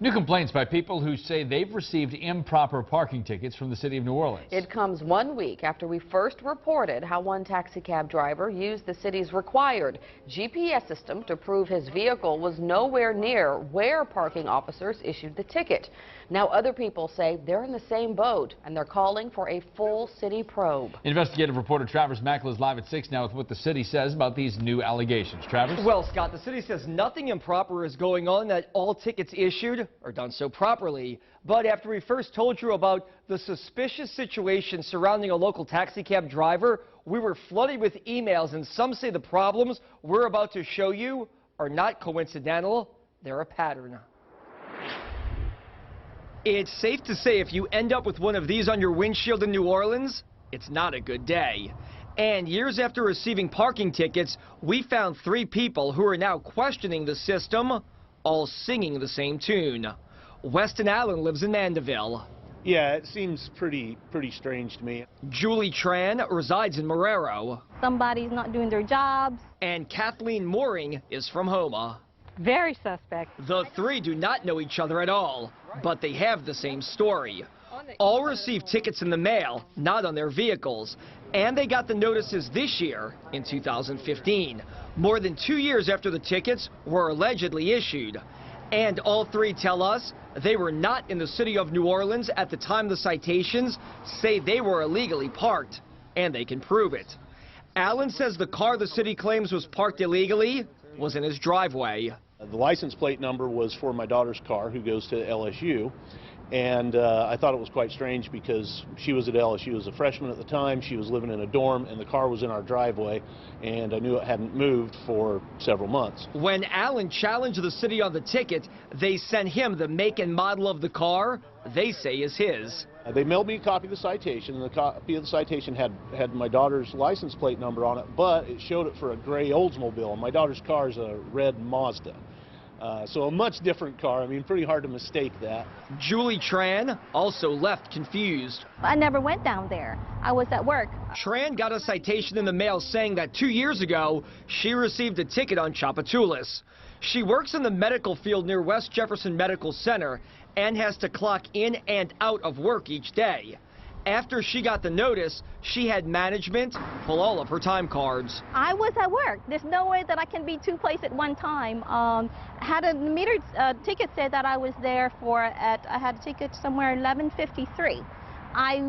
New complaints by people who say they've received improper parking tickets from the city of New Orleans. It comes 1 week after we first reported how one taxi cab driver used the city's required GPS system to prove his vehicle was nowhere near where parking officers issued the ticket. Now other people say they're in the same boat and they're calling for a full city probe. Investigative reporter Travers Mackler is live at 6 now with what the city says about these new allegations. Travers? Well, Scott, the city says nothing improper is going on, that all tickets issued are done so properly. But after we first told you about the suspicious situation surrounding a local taxi cab driver, we were flooded with emails, and some say the problems we're about to show you are not coincidental, they're a pattern. It's safe to say if you end up with one of these on your windshield in New Orleans, it's not a good day. And years after receiving parking tickets, we found 3 people who are now questioning the system, all singing the same tune. Weston Allen lives in Mandeville. Yeah, it seems pretty strange to me. Julie Tran resides in Marrero. Somebody's not doing their jobs. And Kathleen Mooring is from Houma. Very suspect. The 3 do not know each other at all, but they have the same story. All received tickets in the mail, not on their vehicles, and they got the notices this year in 2015, more than 2 years after the tickets were allegedly issued. And all 3 tell us they were not in the city of New Orleans at the time the citations say they were illegally parked, and they can prove it. Allen says the car the city claims was parked illegally was in his driveway. The license plate number was for my daughter's car, who goes to LSU, and I thought it was quite strange because she was at LSU as a freshman at the time. She was living in a dorm, and the car was in our driveway, and I knew it hadn't moved for several months. When Allen challenged the city on the ticket, they sent him the make and model of the car they say is his. They mailed me a copy of the citation, and the copy of the citation had my daughter's license plate number on it, but it showed it for a gray Oldsmobile, and my daughter's car is a red Mazda. So a much different car. I mean, pretty hard to mistake that. Julie Tran also left confused. I never went down there. I was at work. Tran got a citation in the mail saying that 2 years ago, she received a ticket on Tchoupitoulas. She works in the medical field near West Jefferson Medical Center and has to clock in and out of work each day. After she got the notice, she had management pull all of her time cards. I was at work. There's no way that I can be 2 places at one time. Had a metered ticket said that I was there I had a ticket somewhere 11:53. I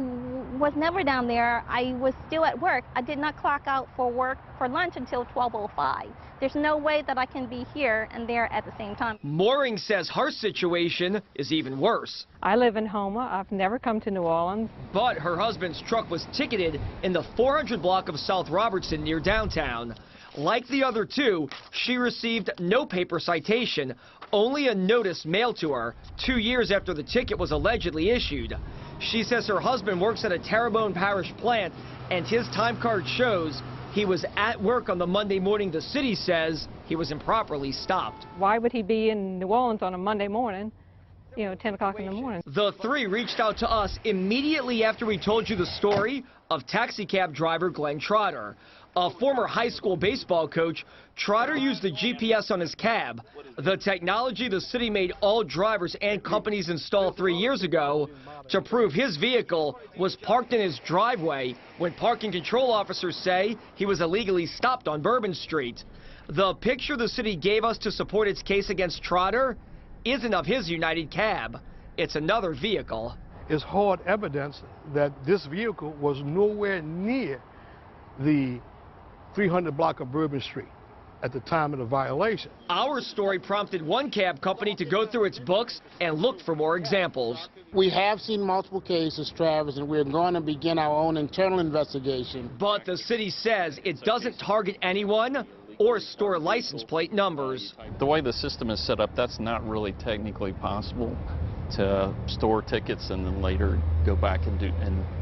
was never down there. I was still at work. I did not clock out for work for lunch until 12:05. There's no way that I can be here and there at the same time. Mooring says her situation is even worse. I live in Houma. I've never come to New Orleans. But her husband's truck was ticketed in the 400 block of South Robertson near downtown. Like the other 2, she received no paper citation, only a notice mailed to her 2 years after the ticket was allegedly issued. She says her husband works at a Terrebonne Parish plant, and his time card shows he was at work on the Monday morning the city says he was improperly stopped. Why would he be in New Orleans on a Monday morning, 10 o'clock in the morning? The 3 reached out to us immediately after we told you the story of taxi cab driver Glenn Trotter. A former high school baseball coach, Trotter used the GPS on his cab, the technology the city made all drivers and companies install 3 years ago, to prove his vehicle was parked in his driveway when parking control officers say he was illegally stopped on Bourbon Street. The picture the city gave us to support its case against Trotter isn't of his United cab. It's another vehicle. It's hard evidence that this vehicle was nowhere near the 300 block of Bourbon Street at the time of the violation. Our story prompted one cab company to go through its books and look for more examples. We have seen multiple cases, Travis, and we're going to begin our own internal investigation. But the city says it doesn't target anyone or store license plate numbers. The way the system is set up, that's not really technically possible to store tickets and then later go back and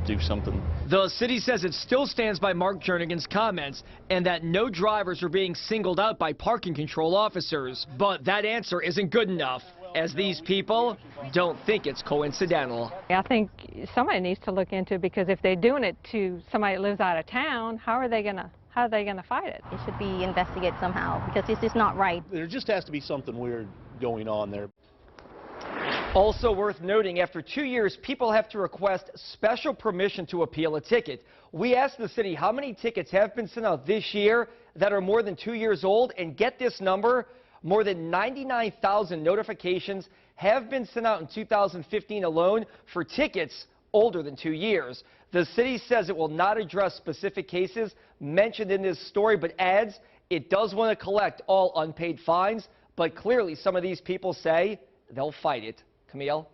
do something. The city says it still stands by Mark Jernigan's comments and that no drivers are being singled out by parking control officers. But that answer isn't good enough, as these people don't think it's coincidental. I think somebody needs to look into it, because if they're doing it to somebody that lives out of town, how are they gonna fight it? It should be investigated somehow, because it's just not right. There just has to be something weird going on there. Also worth noting, after 2 years, people have to request special permission to appeal a ticket. We asked the city how many tickets have been sent out this year that are more than 2 years old, and get this number, more than 99,000 notifications have been sent out in 2015 alone for tickets older than 2 years. The city says it will not address specific cases mentioned in this story, but adds it does want to collect all unpaid fines, but clearly some of these people say they'll fight it. Camille?